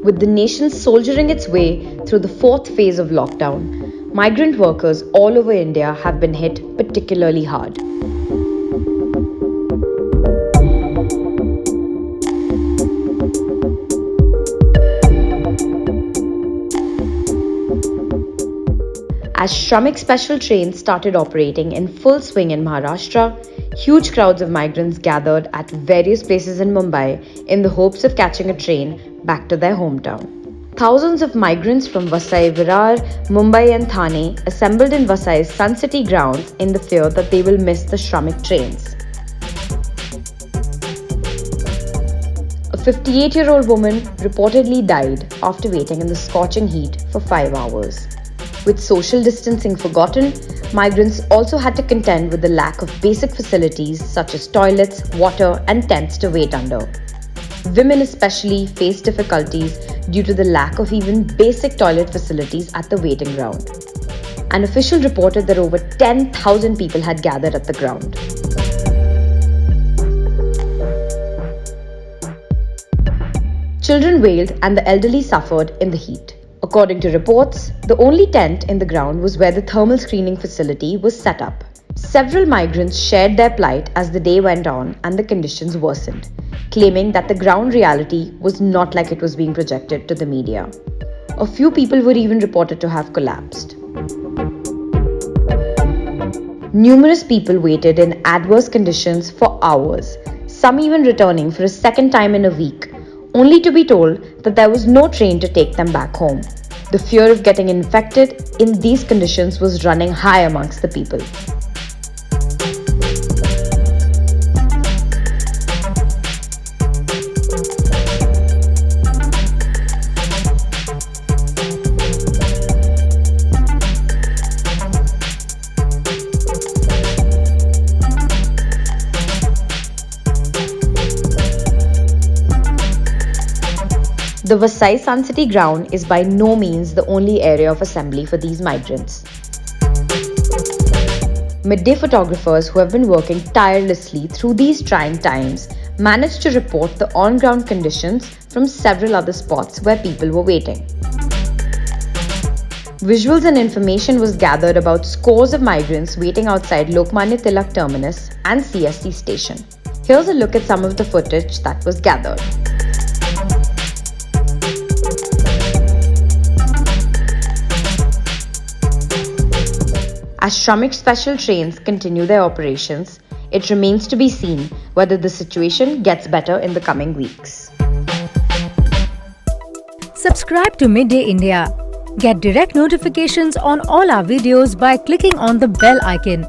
With the nation soldiering its way through the fourth phase of lockdown, migrant workers all over India have been hit particularly hard. As Shramik Special trains started operating in full swing in Maharashtra, huge crowds of migrants gathered at various places in Mumbai in the hopes of catching a train back to their hometown. Thousands of migrants from Vasai, Virar, Mumbai and Thane assembled in Vasai's Sun City grounds in the fear that they will miss the Shramik trains. A 58-year-old woman reportedly died after waiting in the scorching heat for 5 hours. With social distancing forgotten, migrants also had to contend with the lack of basic facilities such as toilets, water, and tents to wait under. Women especially faced difficulties due to the lack of even basic toilet facilities at the waiting ground. An official reported that over 10,000 people had gathered at the ground. Children wailed and the elderly suffered in the heat. According to reports, the only tent in the ground was where the thermal screening facility was set up. Several migrants shared their plight as the day went on and the conditions worsened, claiming that the ground reality was not like it was being projected to the media. A few people were even reported to have collapsed. Numerous people waited in adverse conditions for hours, some even returning for a second time in a week, only to be told that there was no train to take them back home. The fear of getting infected in these conditions was running high amongst the people. The Vasai Sun City ground is by no means the only area of assembly for these migrants. Midday photographers who have been working tirelessly through these trying times managed to report the on-ground conditions from several other spots where people were waiting. Visuals and information was gathered about scores of migrants waiting outside Lokmanya Tilak Terminus and CST station. Here's a look at some of the footage that was gathered. As Shramik Special trains continue their operations, it remains to be seen whether the situation gets better in the coming weeks. Subscribe to Midday India. Get direct notifications on all our videos by clicking on the bell icon.